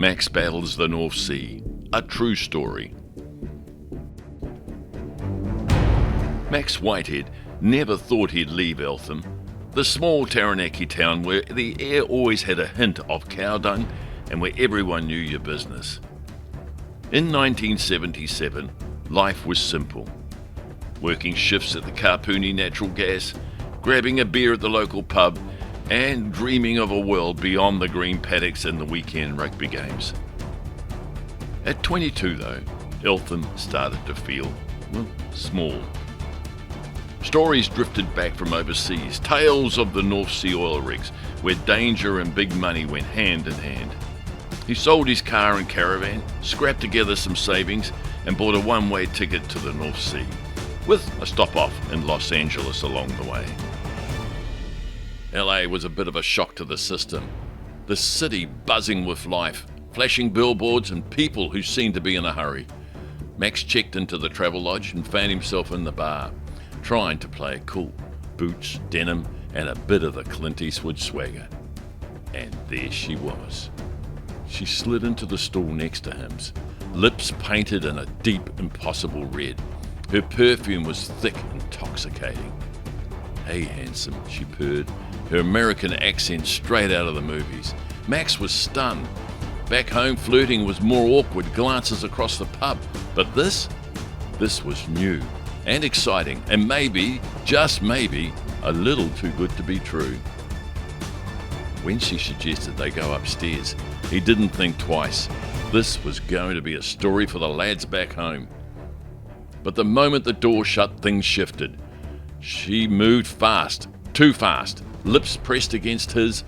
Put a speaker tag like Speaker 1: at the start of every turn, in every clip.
Speaker 1: Max battles the North Sea, a true story. Max Whitehead never thought he'd leave Eltham, the small Taranaki town where the air always had a hint of cow dung and where everyone knew your business. In 1977, life was simple. Working shifts at the Kapuni Natural Gas, grabbing a beer at the local pub, and dreaming of a world beyond the green paddocks and the weekend rugby games. At 22 though, Eltham started to feel, well, small. Stories drifted back from overseas, tales of the North Sea oil rigs, where danger and big money went hand in hand. He sold his car and caravan, scrapped together some savings, and bought a one-way ticket to the North Sea, with a stop-off in Los Angeles along the way. LA was a bit of a shock to the system. The city buzzing with life, flashing billboards and people who seemed to be in a hurry. Max checked into the travel lodge and found himself in the bar, trying to play it cool. Boots, denim, and a bit of the Clint Eastwood swagger. And there she was. She slid into the stool next to him's, lips painted in a deep, impossible red. Her perfume was thick, intoxicating. "Hey, handsome," she purred, her American accent straight out of the movies. Max was stunned. Back home, flirting was more awkward, glances across the pub. But this was new and exciting, and maybe, just maybe, a little too good to be true. When she suggested they go upstairs, he didn't think twice. This was going to be a story for the lads back home. But the moment the door shut, things shifted. She moved fast, too fast, lips pressed against his,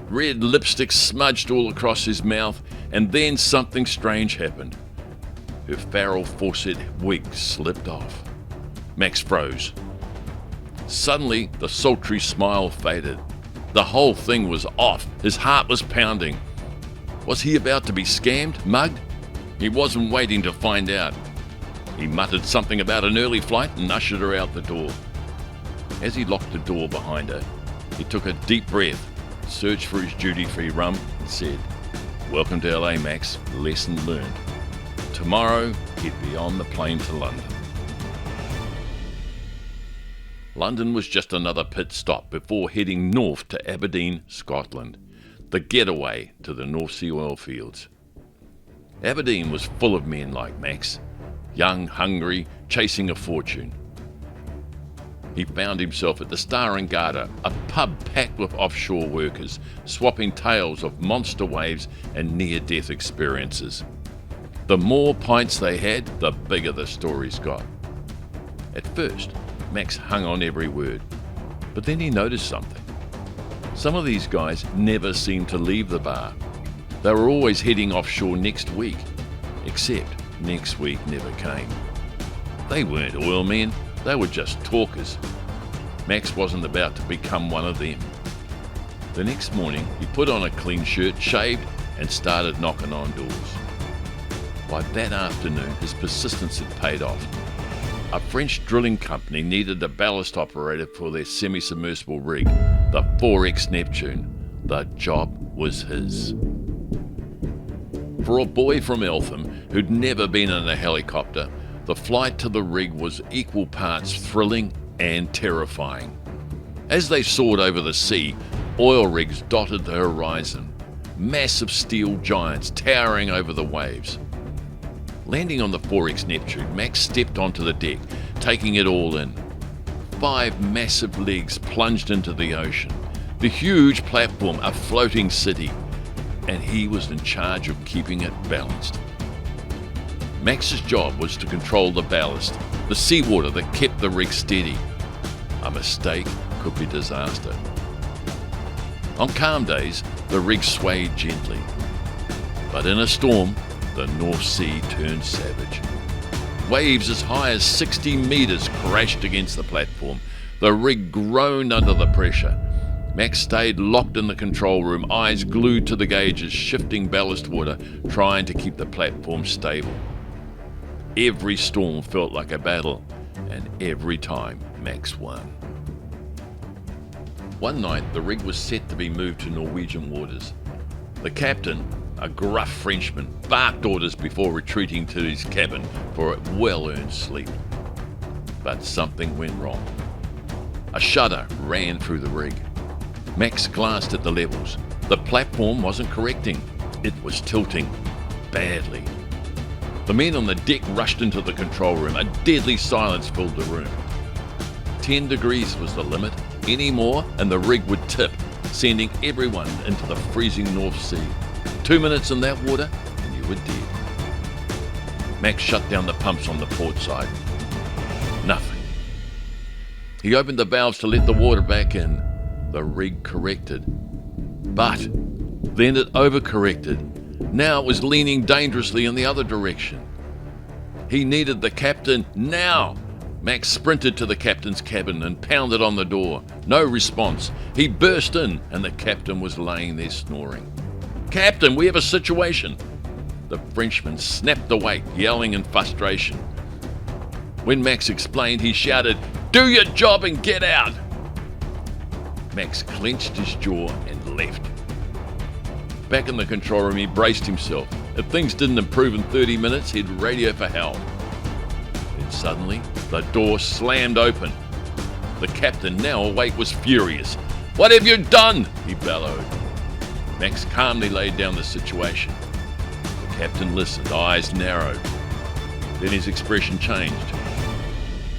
Speaker 1: red lipstick smudged all across his mouth, and then something strange happened. Her Farrell Fawcett wig slipped off. Max froze. Suddenly, the sultry smile faded. The whole thing was off. His heart was pounding. Was he about to be scammed, mugged? He wasn't waiting to find out. He muttered something about an early flight and ushered her out the door. As he locked the door behind her, he took a deep breath, searched for his duty-free rum, and said, "Welcome to LA, Max. Lesson learned." Tomorrow, he'd be on the plane to London. London was just another pit stop before heading north to Aberdeen, Scotland, the getaway to the North Sea oil fields. Aberdeen was full of men like Max, young, hungry, chasing a fortune. He found himself at the Star and Garter, a pub packed with offshore workers, swapping tales of monster waves and near-death experiences. The more pints they had, the bigger the stories got. At first, Max hung on every word, but then he noticed something. Some of these guys never seemed to leave the bar. They were always heading offshore next week, except next week never came. They weren't oil men, they were just talkers. Max wasn't about to become one of them. The next morning, he put on a clean shirt, shaved, and started knocking on doors. By that afternoon, his persistence had paid off. A French drilling company needed a ballast operator for their semi-submersible rig, the 4X Neptune. The job was his. For a boy from Eltham who'd never been in a helicopter, the flight to the rig was equal parts thrilling and terrifying. As they soared over the sea, oil rigs dotted the horizon, massive steel giants towering over the waves. Landing on the 4X Neptune, Max stepped onto the deck, taking it all in. 5 massive legs plunged into the ocean, the huge platform a floating city, and he was in charge of keeping it balanced. Max's job was to control the ballast, the seawater that kept the rig steady. A mistake could be disaster. On calm days, the rig swayed gently. But in a storm, the North Sea turned savage. Waves as high as 60 metres crashed against the platform. The rig groaned under the pressure. Max stayed locked in the control room, eyes glued to the gauges, shifting ballast water, trying to keep the platform stable. Every storm felt like a battle, and every time Max won. One night, the rig was set to be moved to Norwegian waters. The captain, a gruff Frenchman, barked orders before retreating to his cabin for a well-earned sleep. But something went wrong. A shudder ran through the rig. Max glanced at the levels. The platform wasn't correcting. It was tilting badly. The men on the deck rushed into the control room. A deadly silence filled the room. 10 degrees was the limit. Any more and the rig would tip, sending everyone into the freezing North Sea. 2 minutes in that water and you were dead. Max shut down the pumps on the port side. Nothing. He opened the valves to let the water back in. The rig corrected. But then it overcorrected. Now it was leaning dangerously in the other direction. He needed the captain now. Max sprinted to the captain's cabin and pounded on the door. No response. He burst in and the captain was laying there snoring. "Captain, we have a situation." The Frenchman snapped awake, yelling in frustration. When Max explained, he shouted, "Do your job and get out!" Max clenched his jaw and left. Back in the control room, he braced himself. If things didn't improve in 30 minutes, he'd radio for help. Then suddenly, the door slammed open. The captain, now awake, was furious. "What have you done?" he bellowed. Max calmly laid down the situation. The captain listened, eyes narrowed. Then his expression changed.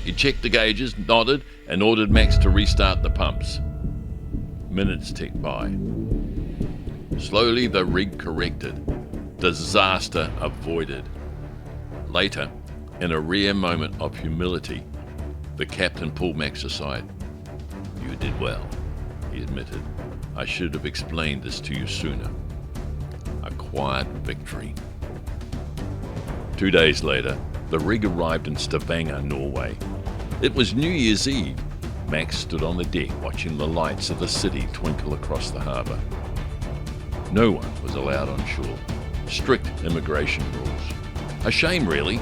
Speaker 1: He checked the gauges, nodded, and ordered Max to restart the pumps. Minutes ticked by. Slowly the rig corrected. Disaster avoided. Later, in a rare moment of humility, the captain pulled Max aside. "You did well," he admitted. "I should have explained this to you sooner." A quiet victory. 2 days later, the rig arrived in Stavanger, Norway. It was New Year's Eve. Max stood on the deck watching the lights of the city twinkle across the harbour. No one was allowed on shore. Strict immigration rules. A shame, really.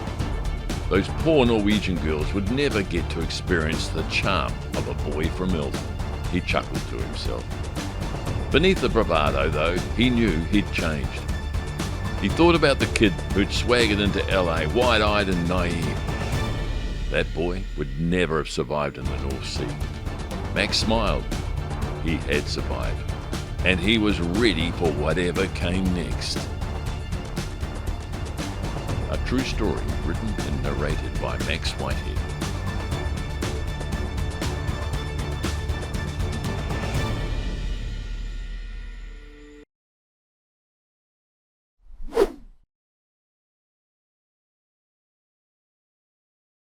Speaker 1: Those poor Norwegian girls would never get to experience the charm of a boy from Milton. He chuckled to himself. Beneath the bravado, though, he knew he'd changed. He thought about the kid who'd swaggered into LA, wide-eyed and naive. That boy would never have survived in the North Sea. Max smiled. He had survived, and he was ready for whatever came next. A true story written and narrated by Max Whitehead.